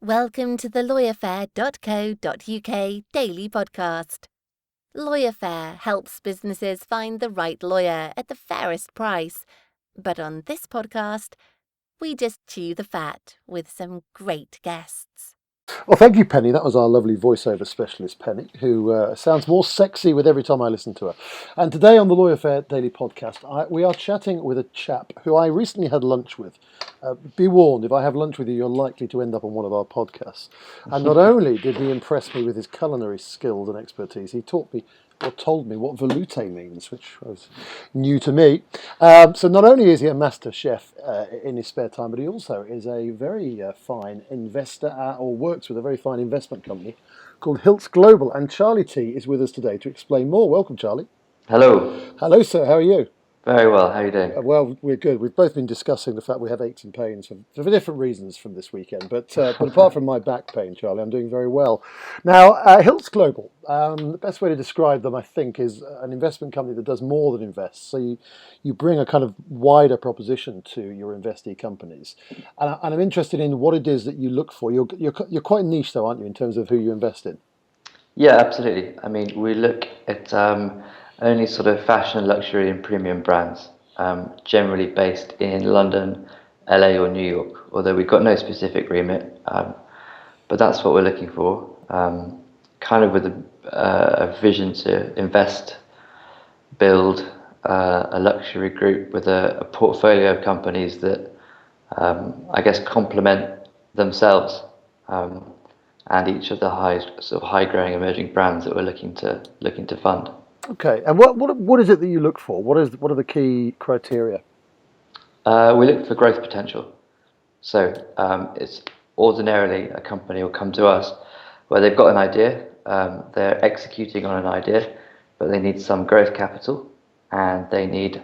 Welcome to the LawyerFair.co.uk Daily Podcast. LawyerFair helps businesses find the right lawyer at the fairest price. But on this podcast, we just chew the fat with some great guests. Well, thank you, Penny. That was our lovely voiceover specialist, Penny, who sounds more sexy with every time I listen to her. And today on the LawyerFair Daily Podcast, we are chatting with a chap who I recently had lunch with. Be warned, if I have lunch with you, you're likely to end up on one of our podcasts. And not only did he impress me with his culinary skills and expertise, he taught me or told me what veloute means, which was new to me. So not only is he a master chef in his spare time, but he also is a very fine investor or works with a very fine investment company called HILTS Global. And Charlie T is with us today to explain more. Welcome, Charlie. Hello. Hello, sir. How are you? Very well. How are you doing? Well, we're good. We've both been discussing the fact we have aches and pains for different reasons from this weekend. But apart from my back pain, Charlie, I'm doing very well. Now, HILTS Global, the best way to describe them, I think, is an investment company that does more than invest. So you bring a kind of wider proposition to your investee companies. And I'm interested in what it is that you look for. You're quite niche, though, aren't you, in terms of who you invest in? Yeah, absolutely. I mean, we look at only sort of fashion, luxury, and premium brands, generally based in London, LA, or New York. Although we've got no specific remit, but that's what we're looking for. Kind of with a vision to invest, build a luxury group with a portfolio of companies that I guess complement themselves. And each of the high-growing emerging brands that we're looking to fund. Okay, and what is it that you look for? What are the key criteria? We look for growth potential. So it's ordinarily a company will come to us where they've got an idea, they're executing on an idea, but they need some growth capital, and they need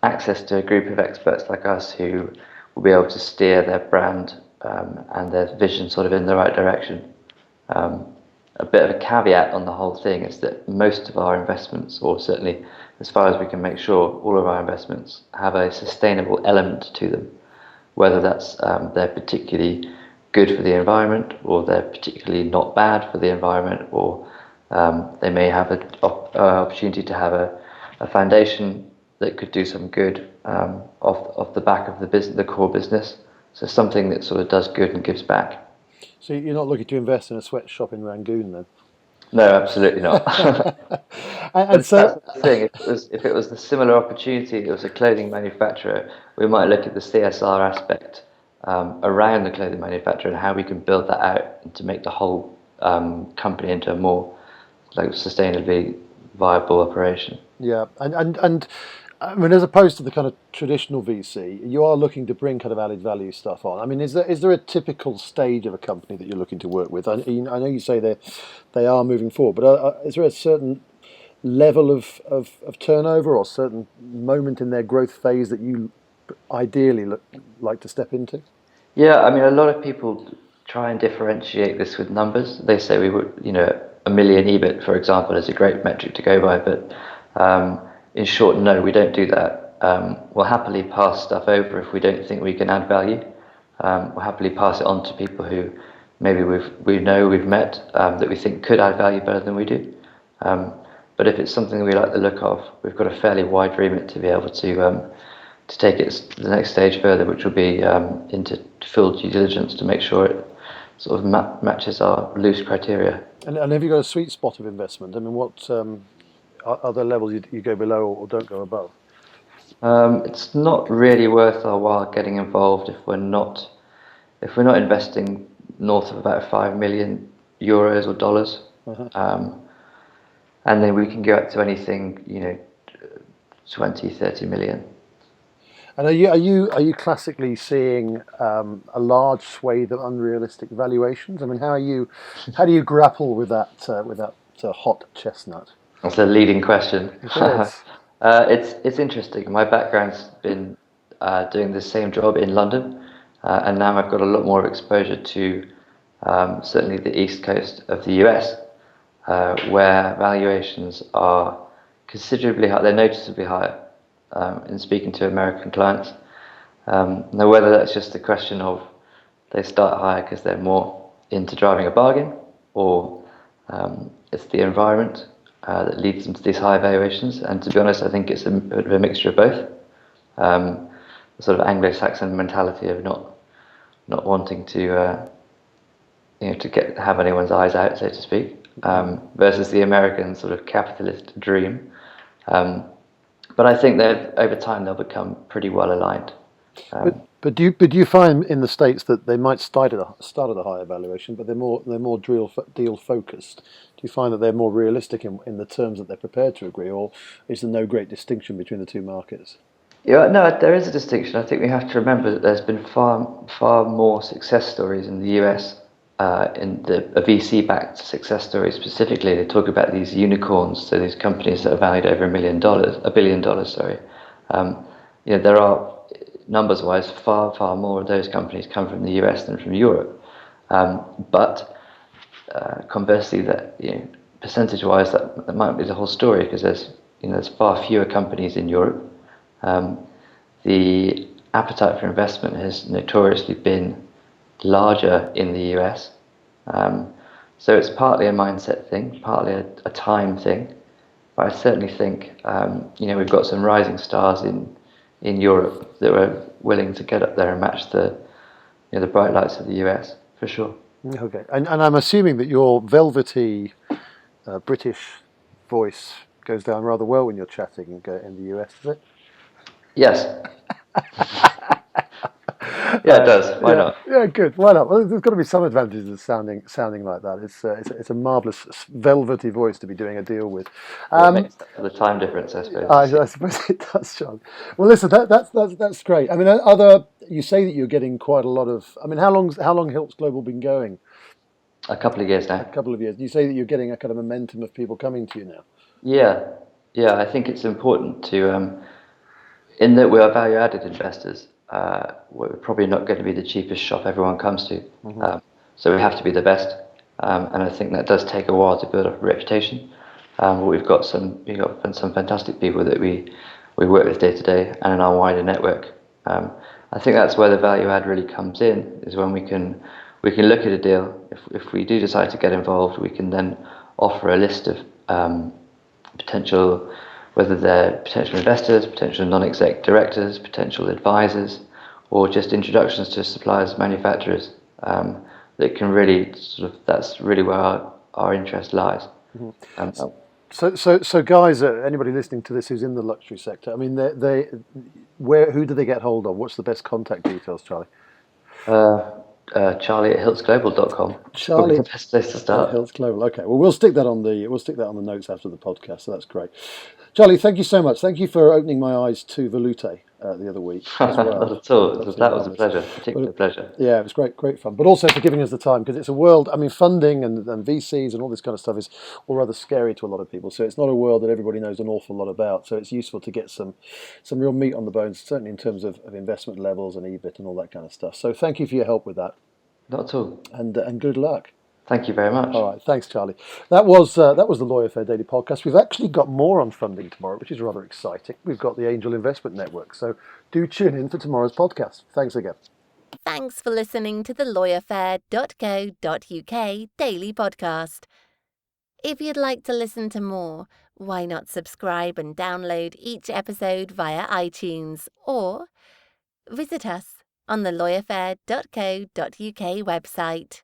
access to a group of experts like us who will be able to steer their brand and their vision sort of in the right direction. A bit of a caveat on the whole thing is that most of our investments, or certainly as far as we can make sure, all of our investments have a sustainable element to them, whether that's they're particularly good for the environment, or they're particularly not bad for the environment, or they may have an opportunity to have a foundation that could do some good off the back of the core business. So something that sort of does good and gives back. So you're not looking to invest in a sweatshop in Rangoon, then? No, absolutely not. and so that's the thing. If it was a similar opportunity, it was a clothing manufacturer, we might look at the CSR aspect around the clothing manufacturer and how we can build that out and to make the whole company into a more sustainably viable operation. Yeah, and I mean, as opposed to the kind of traditional VC, you are looking to bring kind of added value stuff on. I mean, is there a typical stage of a company that you're looking to work with? I know you say they are moving forward, but is there a certain level of turnover or a certain moment in their growth phase that you ideally like to step into? Yeah, I mean, a lot of people try and differentiate this with numbers. They say we would, a million EBIT, for example, is a great metric to go by, but in short, no, we don't do that. We'll happily pass stuff over if we don't think we can add value. We'll happily pass it on to people who maybe we've met that we think could add value better than we do. But if it's something we like the look of, we've got a fairly wide remit to be able to take it to the next stage further, which will be into full due diligence to make sure it sort of matches our loose criteria. And have you got a sweet spot of investment? I mean, what are there levels you go below or don't go above? It's not really worth our while getting involved if we're not investing north of about 5 million euros or dollars. Uh-huh. And then we can go up to anything, 20, 30 million. And are you classically seeing a large swathe of unrealistic valuations? I mean, how do you grapple with that hot chestnut? That's a leading question. It is. It's interesting. My background's been doing the same job in London, and now I've got a lot more exposure to certainly the east coast of the US, where valuations are considerably higher. They're noticeably higher in speaking to American clients. Now, whether that's just a question of they start higher because they're more into driving a bargain, or it's the environment that leads them to these high valuations. And to be honest, I think it's a mixture of both. The sort of Anglo-Saxon mentality of not wanting to to have anyone's eyes out, so to speak, versus the American sort of capitalist dream. But I think that over time they'll become pretty well aligned. But do you find in the States that they might start at a higher valuation, but they're more deal focused? Do you find that they're more realistic in the terms that they're prepared to agree, or is there no great distinction between the two markets? Yeah, no, there is a distinction. I think we have to remember that there's been far more success stories in the US, in the VC-backed success stories specifically. They talk about these unicorns, so these companies that are valued over $1 billion, sorry. There are, numbers-wise, far more of those companies come from the US than from Europe. But conversely, that percentage-wise, that might be the whole story, because there's far fewer companies in Europe. The appetite for investment has notoriously been larger in the US. So it's partly a mindset thing, partly a time thing. But I certainly think we've got some rising stars in Europe that were willing to get up there and match the bright lights of the US, for sure. Okay, and I'm assuming that your velvety British voice goes down rather well when you're chatting in the US, does it? Yes. Yeah, it does. Why not? Yeah, good. Why not? Well, there's got to be some advantages of sounding like that. It's a marvelous velvety voice to be doing a deal with. It makes up for the time difference, I suppose. I suppose it does, John. Well, listen, that's great. I mean, you say that you're getting quite a lot of. I mean, how long HILTS Global been going? A couple of years now. A couple of years. You say that you're getting a kind of momentum of people coming to you now. Yeah. I think it's important to, in that we are value-added investors. We're probably not going to be the cheapest shop everyone comes to. Mm-hmm. So we have to be the best, and I think that does take a while to build up a reputation. But we've got some fantastic people that we work with day to day, and in our wider network. I think that's where the value add really comes in, is when we can look at a deal. If we do decide to get involved, we can then offer a list of potential, whether they're potential investors, potential non-exec directors, potential advisors, or just introductions to suppliers, manufacturers, that can really that's really where our interest lies. Mm-hmm. So guys, anybody listening to this who's in the luxury sector, I mean, who do they get hold of? What's the best contact details, Charlie? Charlie at HILTSGlobal.com. Charlie the best place to start. HILTS Global. Okay. Well, we'll stick that on the notes after the podcast. So that's great. Charlie, thank you so much. Thank you for opening my eyes to Volute the other week as well. Not at all. That was a pleasure, particular pleasure. Yeah, it was great fun. But also for giving us the time, because it's a world. I mean, funding and VCs and all this kind of stuff is all rather scary to a lot of people. So it's not a world that everybody knows an awful lot about. So it's useful to get some real meat on the bones, certainly in terms of investment levels and EBIT and all that kind of stuff. So thank you for your help with that. Not at all. And good luck. Thank you very much. All right, thanks, Charlie. That was the LawyerFair Daily Podcast. We've actually got more on funding tomorrow, which is rather exciting. We've got the Angel Investment Network, so do tune in for tomorrow's podcast. Thanks again. Thanks for listening to the LawyerFair.co.uk Daily Podcast. If you'd like to listen to more, why not subscribe and download each episode via iTunes, or visit us on the LawyerFair.co.uk website.